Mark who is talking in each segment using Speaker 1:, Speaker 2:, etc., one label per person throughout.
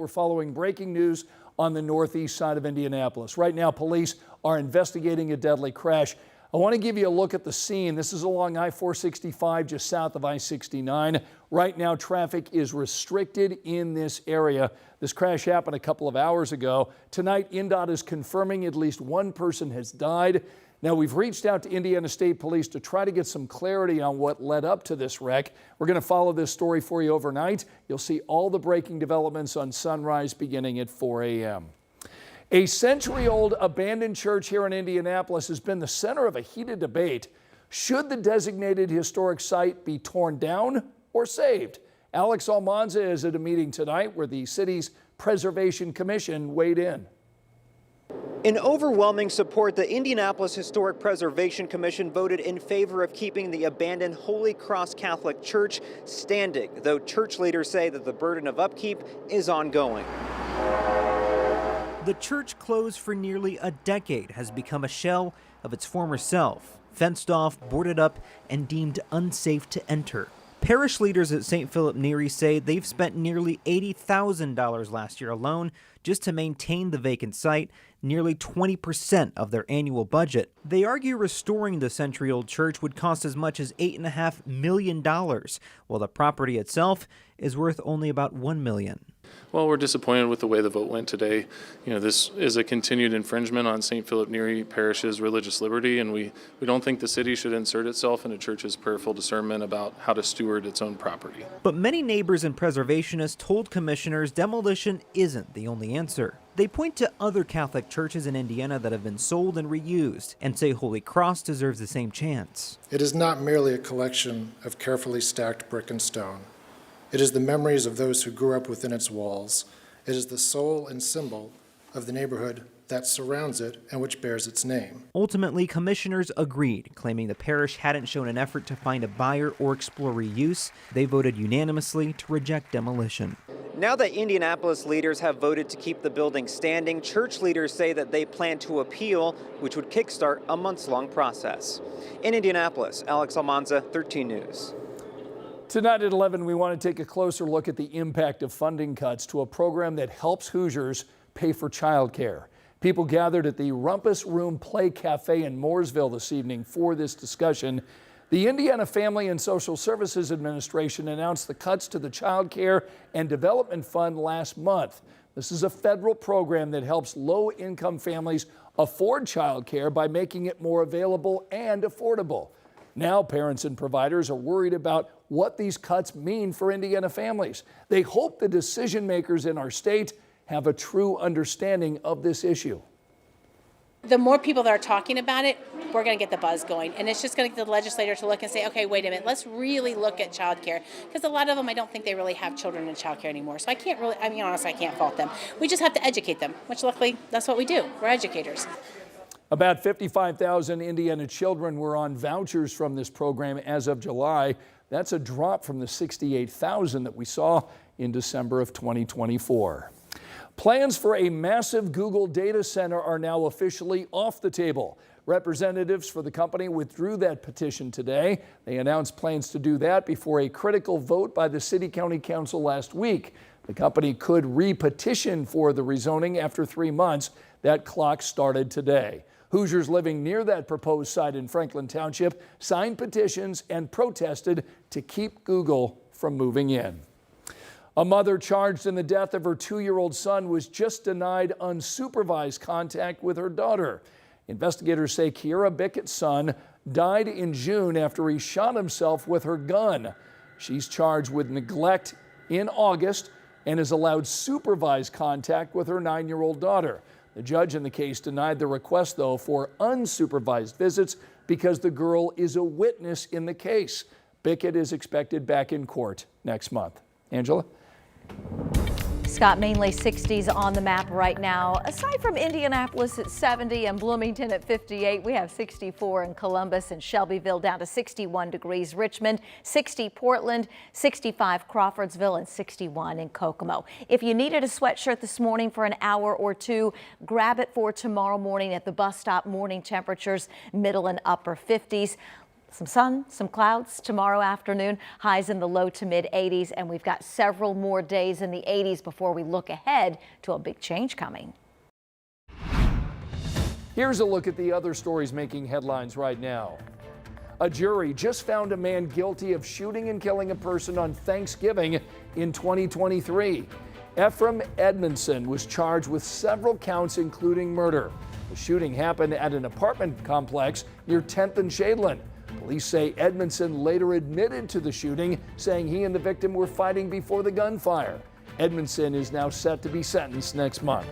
Speaker 1: We're following breaking news on the northeast side of Indianapolis. Right now, police are investigating a deadly crash. I want to give you a look at the scene. This is along I-465, just south of I-69. Right now, traffic is restricted in this area. This crash happened a couple of hours ago. Tonight, INDOT is confirming at least one person has died. Now, we've reached out to Indiana State Police to try to get some clarity on what led up to this wreck. We're going to follow this story for you overnight. You'll see all the breaking developments on Sunrise beginning at 4 a.m. A century-old abandoned church here in Indianapolis has been the center of a heated debate. Should the designated historic site be torn down or saved? Alex Almanza is at a meeting tonight where the city's Preservation Commission weighed in.
Speaker 2: In overwhelming support, the Indianapolis Historic Preservation Commission voted in favor of keeping the abandoned Holy Cross Catholic Church standing, though church leaders say that the burden of upkeep is ongoing. The church, closed for nearly a decade, has become a shell of its former self, fenced off, boarded up, and deemed unsafe to enter. Parish leaders at St. Philip Neri say they've spent nearly $80,000 last year alone just to maintain the vacant site, nearly 20% of their annual budget. They argue restoring the century-old church would cost as much as $8.5 million, while the property itself is worth only about $1 million.
Speaker 3: Well, we're disappointed with the way the vote went today. This is a continued infringement on St. Philip Neri Parish's religious liberty, and we don't think the city should insert itself in a church's prayerful discernment about how to steward its own property.
Speaker 2: But many neighbors and preservationists told commissioners demolition isn't the only answer. They point to other Catholic churches in Indiana that have been sold and reused and say Holy Cross deserves the same chance.
Speaker 4: It is not merely a collection of carefully stacked brick and stone. It is the memories of those who grew up within its walls. It is the soul and symbol of the neighborhood that surrounds it and which bears its name.
Speaker 2: Ultimately, commissioners agreed, claiming the parish hadn't shown an effort to find a buyer or explore reuse. They voted unanimously to reject demolition. Now that Indianapolis leaders have voted to keep the building standing, church leaders say that they plan to appeal, which would kickstart a months-long process. In Indianapolis, Alex Almanza, 13 News.
Speaker 1: Tonight at 11, we want to take a closer look at the impact of funding cuts to a program that helps Hoosiers pay for childcare. People gathered at the Rumpus Room Play Cafe in Mooresville this evening for this discussion. The Indiana Family and Social Services Administration announced the cuts to the Child Care and Development Fund last month. This is a federal program that helps low-income families afford child care by making it more available and affordable. Now parents and providers are worried about what these cuts mean for Indiana families. They hope the decision makers in our state have a true understanding of this issue.
Speaker 5: The more people that are talking about it, we're going to get the buzz going. And it's just going to get the legislator to look and say, okay, wait a minute, let's really look at childcare. Because a lot of them, I don't think they really have children in childcare anymore. So I can't really, honestly, I can't fault them. We just have to educate them, which luckily, that's what we do. We're educators.
Speaker 1: About 55,000 Indiana children were on vouchers from this program as of July. That's a drop from the 68,000 that we saw in December of 2024. Plans for a massive Google data center are now officially off the table. Representatives for the company withdrew that petition today. They announced plans to do that before a critical vote by the City County Council last week. The company could re-petition for the rezoning after 3 months. That clock started today. Hoosiers living near that proposed site in Franklin Township signed petitions and protested to keep Google from moving in. A mother charged in the death of her 2-year-old son was just denied unsupervised contact with her daughter. Investigators say Kiera Bickett's son died in June after he shot himself with her gun. She's charged with neglect in August and is allowed supervised contact with her 9-year-old daughter. The judge in the case denied the request, though, for unsupervised visits because the girl is a witness in the case. Bickett is expected back in court next month. Angela?
Speaker 6: Scott, mainly 60s on the map right now. Aside from Indianapolis at 70 and Bloomington at 58, we have 64 in Columbus and Shelbyville, down to 61 degrees. Richmond, 60 Portland, 65 Crawfordsville, and 61 in Kokomo. If you needed a sweatshirt this morning for an hour or two, grab it for tomorrow morning at the bus stop. Morning temperatures, middle and upper 50s. Some sun, some clouds tomorrow afternoon, highs in the low to mid 80s, and we've got several more days in the 80s before we look ahead to a big change coming.
Speaker 1: Here's a look at the other stories making headlines right now. A jury just found a man guilty of shooting and killing a person on Thanksgiving in 2023. Ephraim Edmondson was charged with several counts, including murder. The shooting happened at an apartment complex near 10th and Shadeland. Police say Edmondson later admitted to the shooting, saying he and the victim were fighting before the gunfire. Edmondson is now set to be sentenced next month.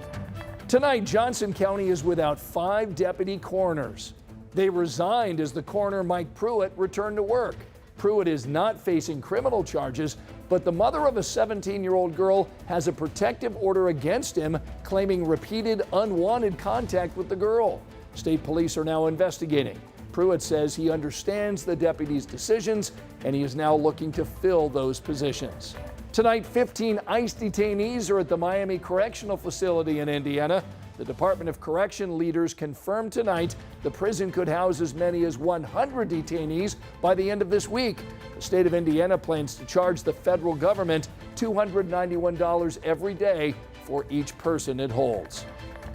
Speaker 1: Tonight, Johnson County is without 5 deputy coroners. They resigned as the coroner Mike Pruitt returned to work. Pruitt is not facing criminal charges, but the mother of a 17-year-old girl has a protective order against him, claiming repeated unwanted contact with the girl. State police are now investigating. Pruitt says he understands the deputy's decisions, and he is now looking to fill those positions. Tonight, 15 ICE detainees are at the Miami Correctional Facility in Indiana. The Department of Correction leaders confirmed tonight the prison could house as many as 100 detainees by the end of this week. The state of Indiana plans to charge the federal government $291 every day for each person it holds.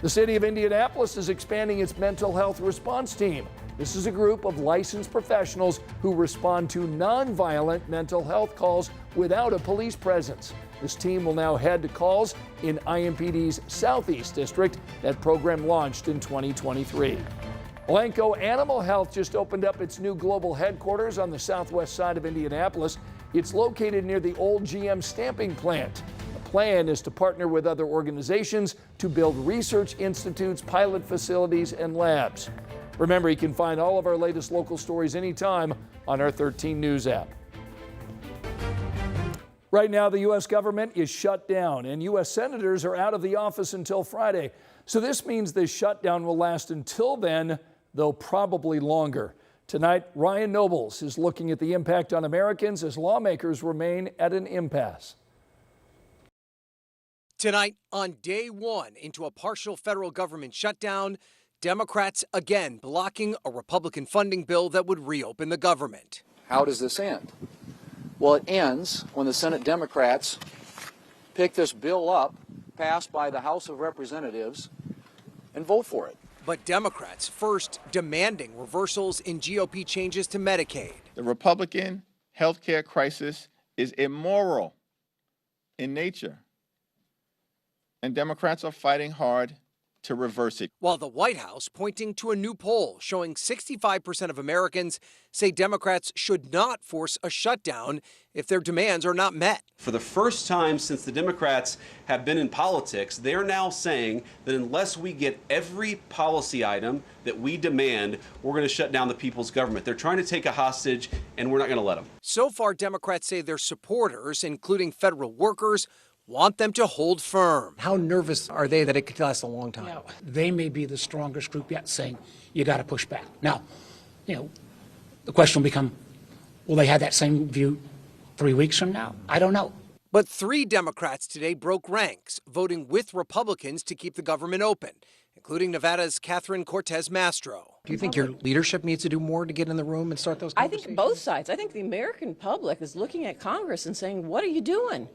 Speaker 1: The city of Indianapolis is expanding its mental health response team. This is a group of licensed professionals who respond to nonviolent mental health calls without a police presence. This team will now head to calls in IMPD's Southeast District. That program launched in 2023. Elanco Animal Health just opened up its new global headquarters on the southwest side of Indianapolis. It's located near the old GM stamping plant. The plan is to partner with other organizations to build research institutes, pilot facilities, and labs. Remember, you can find all of our latest local stories anytime on our 13 News app. Right now, the U.S. government is shut down, and U.S. senators are out of the office until Friday. So this means this shutdown will last until then, though probably longer. Tonight, Ryan Nobles is looking at the impact on Americans as lawmakers remain at an impasse.
Speaker 7: Tonight, on day one into a partial federal government shutdown, Democrats again blocking a Republican funding bill that would reopen the government.
Speaker 8: How does this end? Well, it ends when the Senate Democrats pick this bill up, passed by the House of Representatives, and vote for it.
Speaker 7: But Democrats first demanding reversals in GOP changes to Medicaid.
Speaker 9: The Republican health care crisis is immoral in nature, and Democrats are fighting hard to reverse it.
Speaker 7: While the White House pointing to a new poll showing 65% of Americans say Democrats should not force a shutdown if their demands are not met.
Speaker 10: For the first time since the Democrats have been in politics, they're now saying that unless we get every policy item that we demand, we're going to shut down the people's government. They're trying to take a hostage, and we're not going to let them.
Speaker 7: So far, Democrats say their supporters, including federal workers, want them to hold firm.
Speaker 11: How nervous are they that it could last a long time?
Speaker 12: Yeah, they may be the strongest group yet saying, you got to push back. Now, the question will become, will they have that same view 3 weeks from now? I don't know.
Speaker 7: But 3 Democrats today broke ranks, voting with Republicans to keep the government open, including Nevada's Catherine Cortez Mastro.
Speaker 11: Do you think your leadership needs to do more to get in the room and start those conversations?
Speaker 13: I think both sides. I think the American public is looking at Congress and saying, what are you doing?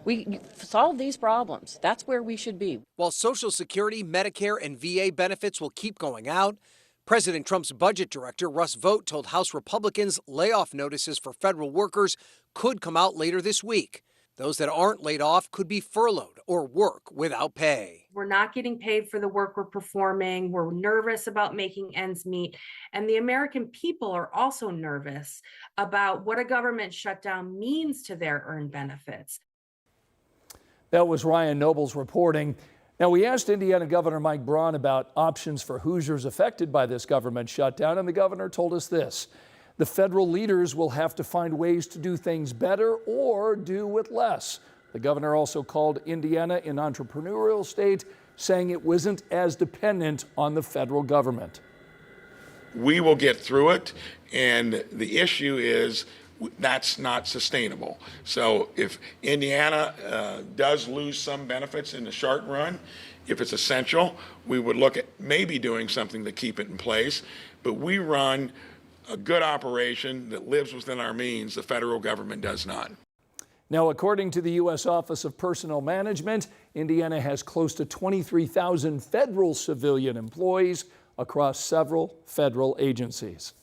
Speaker 13: We solve these problems. That's where we should be.
Speaker 7: While Social Security, Medicare, and VA benefits will keep going out, President Trump's budget director, Russ Vought, told House Republicans layoff notices for federal workers could come out later this week. Those that aren't laid off could be furloughed or work without pay.
Speaker 14: We're not getting paid for the work we're performing. We're nervous about making ends meet. And the American people are also nervous about what a government shutdown means to their earned benefits.
Speaker 1: That was Ryan Nobles reporting. Now, we asked Indiana Governor Mike Braun about options for Hoosiers affected by this government shutdown, and the governor told us this. The federal leaders will have to find ways to do things better or do with less. The governor also called Indiana an entrepreneurial state, saying it wasn't as dependent on the federal government.
Speaker 15: We will get through it, and the issue is that's not sustainable. So if Indiana does lose some benefits in the short run, if it's essential, we would look at maybe doing something to keep it in place. But we run a good operation that lives within our means. The federal government does not.
Speaker 1: Now, according to the U.S. Office of Personnel Management, Indiana has close to 23,000 federal civilian employees across several federal agencies.